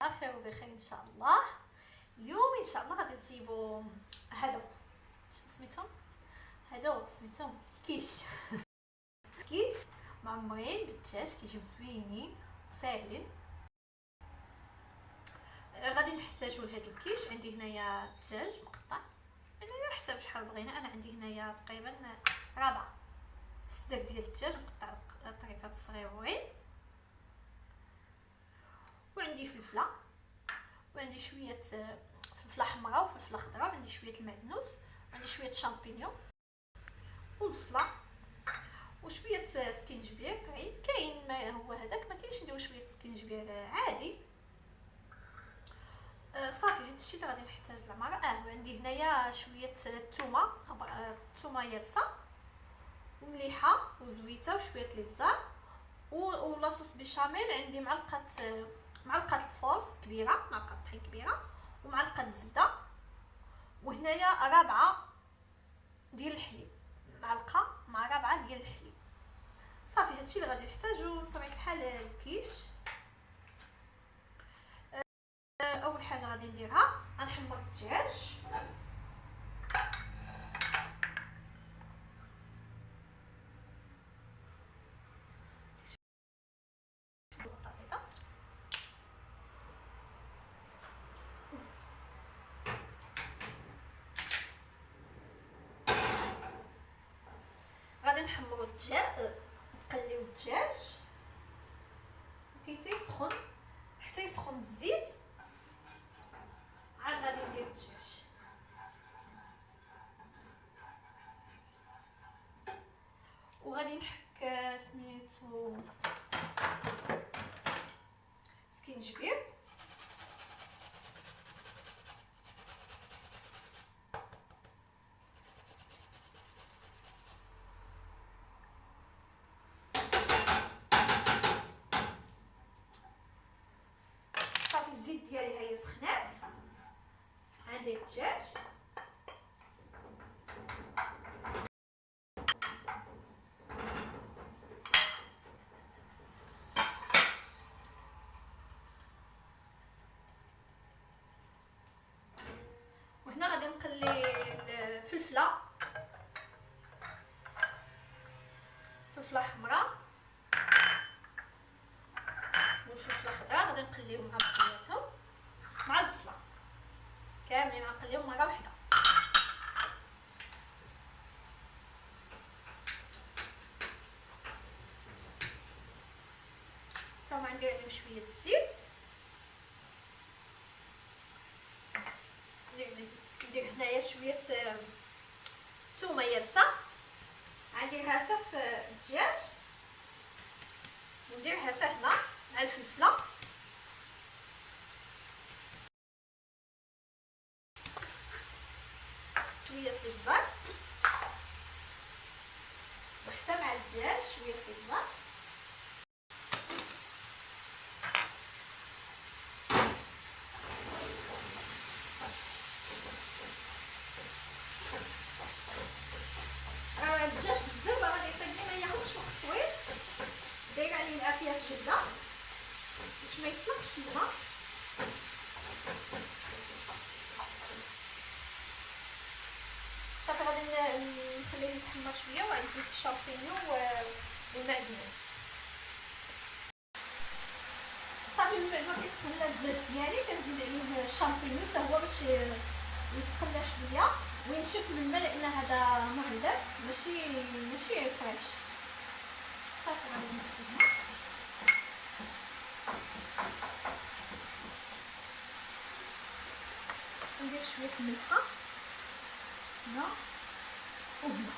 بخير وبخير ان شاء الله. اليوم ان شاء الله غادي نصيبو هادو سميتهم كيش كيش معمرين بالدجاج، كيجيو زوينين وساهلين. غادي نحتاجو لهاد الكيش. عندي هنايا دجاج مقطع على حسب شحال بغينا. انا عندي هنايا تقريبا ربع صدر ديال الدجاج مقطع طريفات صغيورين، وعندي فلفله، وعندي شويه فلفله حمراء وفلفله خضراء، وعندي شويه المعدنوس، وعندي شويه شامبينيون والبصله وشويه سكينجبير. كاين ما هو هذاك، ما كاينش نديرو شويه سكينجبير عادي. صافي هادشي اللي غادي نحتاج المره. وعندي هنايا شويه الثومه يابسه ومليحه وزويته وشويه الابزار ولاصوص بيشاميل. عندي معلقه الفورس كبيره، معلقه طحين كبيره، ومعلقه الزبده، وهنايا رابعه ديال الحليب، معلقه مع رابعه ديال الحليب. صافي هادشي اللي غادي نحتاجو. بطبيعه الحال الكيش اول حاجه غادي نديرها غنحمر الدجاج. غادي نحمروا الدجاج، نقليو الدجاج حتى يسخن، حتى يسخن الزيت. عاد غادي ندير الدجاج وغادي نحك سميتو سكينجبير. صافي الزيت ديالي هي سخنات. عندي الدجاج وهنا غادي نقلي الفلفله حمراء والفلفله خضراء. غادي نقليهم مع بعضياتهم مع البصله كاملين، غنقليهم مره واحده. ثم ندير عليهم شويه الزيت، ندير هنايا شويه ثومه يابسه، غنديرها حتى في الدجاج ونديرها حتى هنا مع الفلفله. شويه الابزار وحتى مع الدجاج شويه الابزار. الدجاج بالزربه غادي يخليه ما ياخذش وقت طويل. دايره عليه العافيه الجبده باش ما يطلقش الماء. صافي غادي نخليه يتحمر شويه وغادي نزيد الشامبينيون والمعدنوس. صافي من بعد ما كيتقلى الدجاج ديالي كنزيد عليه الشامبينيون حتى هو باش يتقلى شويه وينشف من الماء، لان هذا معلب ماشي فريش. صافي غادي نحطهم، ندير شويه الملحه هنا وهنا.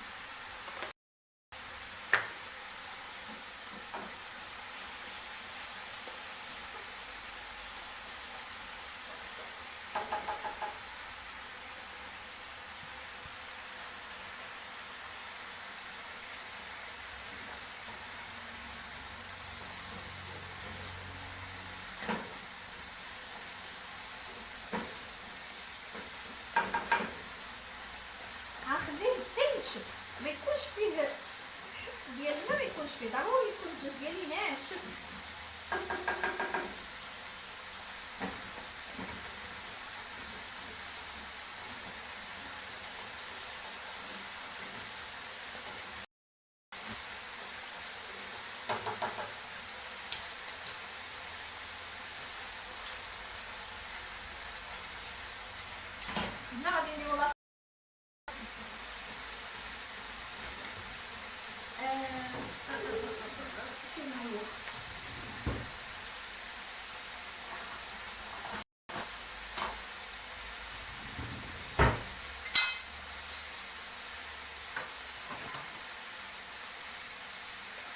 ما يكونش فيه الحس ديال الماء، ما يكونش فيه، ضروري يكون الدجاج ديالي ناشف.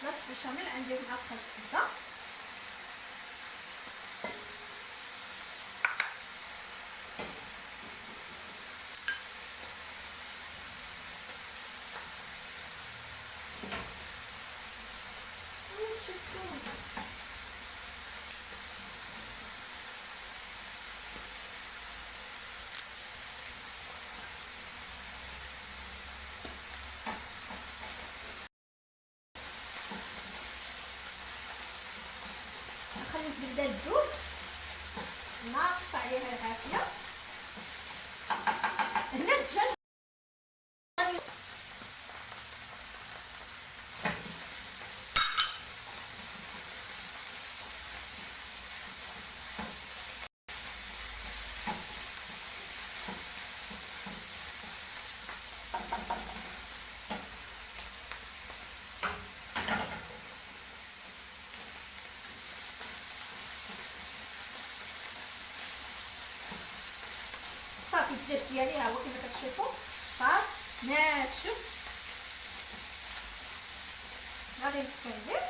لاص بشاميل عندي معلقه زبده، نخلي الزبده تذوب، ناقص عليها العافيه. هنا الدجاج صافي. الدجاج ديالي ها هو كما كتشوفوا صار ناشف. غادي نكمل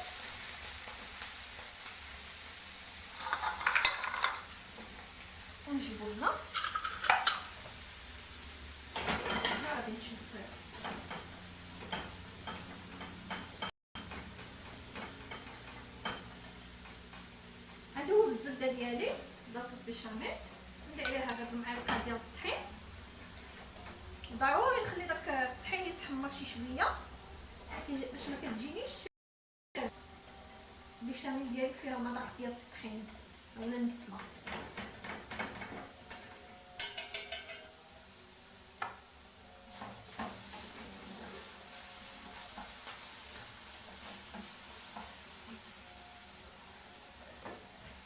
ونجيبو لنا. غادي نشوف ندوب الزبده ديالي لاصوص بيشاميل، ندير عليها دابا معلقه ديال الطحين. ضروري نخلي داك الطحين يتحمر شي شويه باش ما كتجينيش البيشاميل ديالي فيها مذاق ديال الطحين ولا النسمه.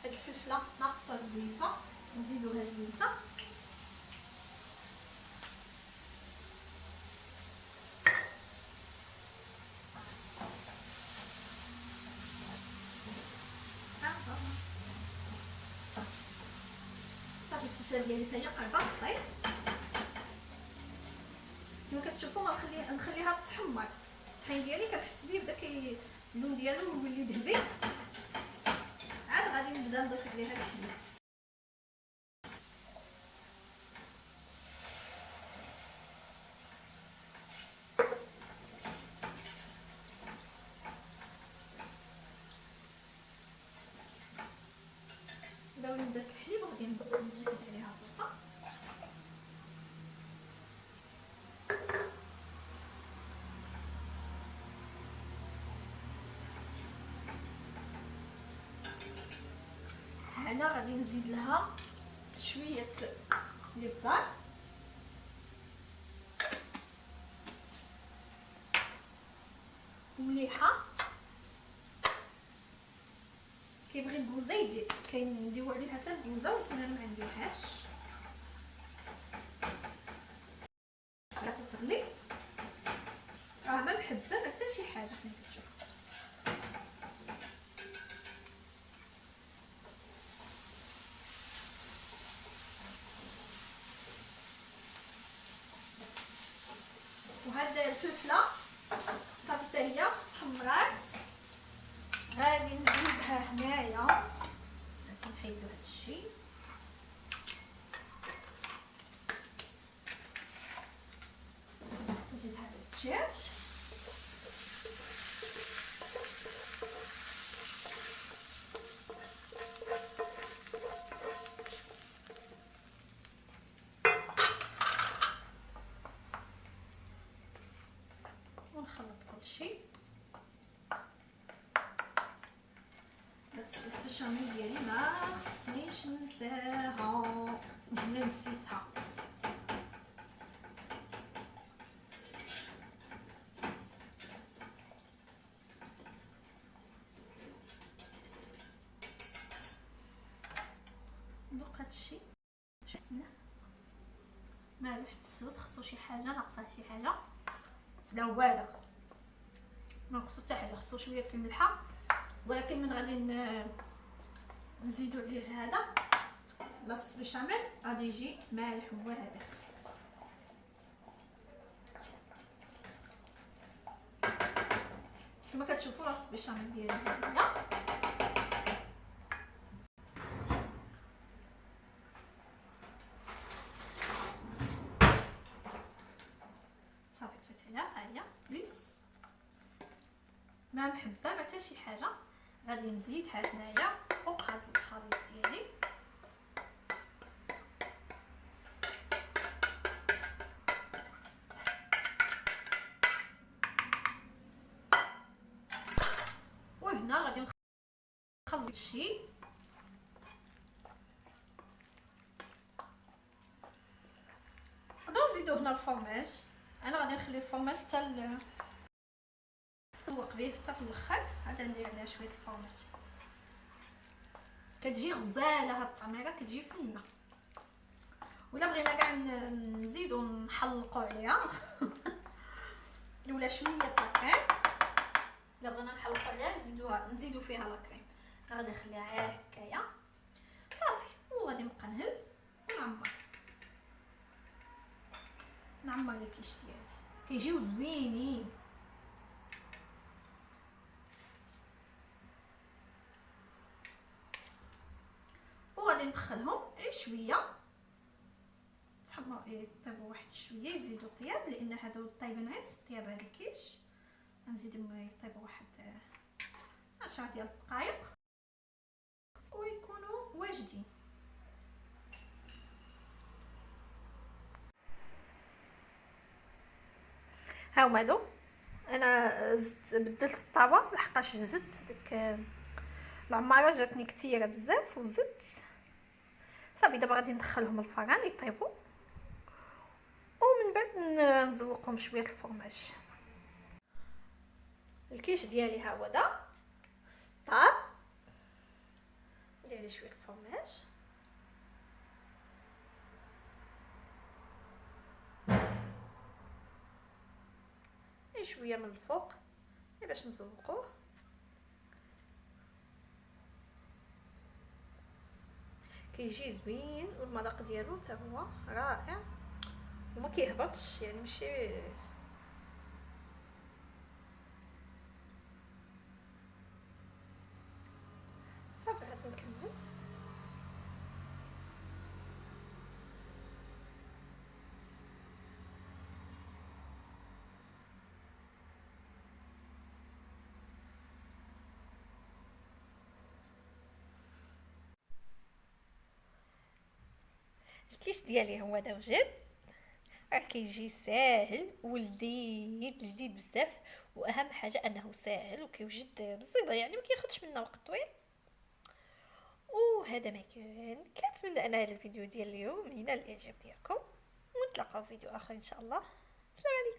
هاد الفلفله ناقصه زويته، نزيدوها زويته. صافي الفلفله ديالي حتى هي قربت طيب. كما كتشوفوا نخليها تحمر. الطحين ديالي كنحس بيه بدا اللون ديالو يولي ذهبي. عاد غادي نبدا نضيف عليها الحليب. دابا نبدا الحليب وغادي نجهز عليها الطاسه. هنا غادي نزيد لها شويه الابزار، مليحه. كيبغي الكوزه يدير، كنديرو عليها حتى الكوزه ولكن انا ما عنديهاش. غادي تغلي ما محبه حتى شي حاجه كما كتشوف. وهاد الفلفله صافي حتى هي تحمرات. غادي نزيدها هنايا، لازم نحيدو هادشي. نزيد هذا الدجاج، ونخلط كلشي. هاد الصوص بشاميل ديالي ما خصنيش ننساها، ولا نسيتها. ندوق هادشي. بسم الله. مالح الصوص خصو شي حاجه ناقصه، شي حاجه. لا هو هذا ناقصو حتى حاجه، خصو شويه في الملحه. ولكن من غادي نزيدو عليه هذا لاصوص بيشاميل غادي يجي مالح. هو هذا كما كتشوفوا لاصوص بيشاميل ديالي هنايا. صافي تفتيله ها هي بليس ما محبه ما حتى شي حاجه. غادي نزيدها هنايا فوق هذا الخليط ديالي. وهنا غادي نخلط شي نزيدو هنا الفرماج. انا غادي نخلي الفرماج حتى نسوق به حتى في الاخر. عاد ندير عليها شويه الفرماج. كتجي غزاله هاد التميره، كتجي فنه. ولا بغينا كاع نزيدو نحلقوا عليها ولا شويه لاكريم. الا بغينا نحلقوا عليها نزيدو فيها لاكريم. غادي نخليها هكايا صافي. وغادي نبقى نهز ونعمر الكيش ديالي. كيجيو زوينين. وغادي ندخلهم غير شويه تحمر يطيبوا واحد شويه، يزيدوا طياب لان هادو طايبين غير نص طياب. هاد الكيش غنزيدهم يطيبوا واحد 10 ديال الدقائق ويكونوا واجدين. ها هما هادو. انا بدلت الطابه لحقاش زدت ديك العماره جاتني كثيره بزاف وزدت. صافي دابا غادي ندخلهم الفران يطيبوا ومن بعد نزوقهم شويه الفرماج. الكيش ديالي ها هو دا طاب. ندير ليه شويه الفرماج شويه من الفوق باش نزوقوه. كيجي زوين والمذاق ديالو حتى هو رائع وما كيهبطش، يعني ماشي صافي. غادي نكمل. الكيش ديالي هو دا وجد. راه كيجي ساهل ولذيذ بزاف. واهم حاجه انه ساهل وكيوجد بالزبط، يعني ما كياخذش منا وقت طويل. وهذا ما كنتمنى ان هذا الفيديو ديال اليوم ينال الاعجاب ديالكم، ونتلاقاو في فيديو اخر ان شاء الله. السلام عليكم.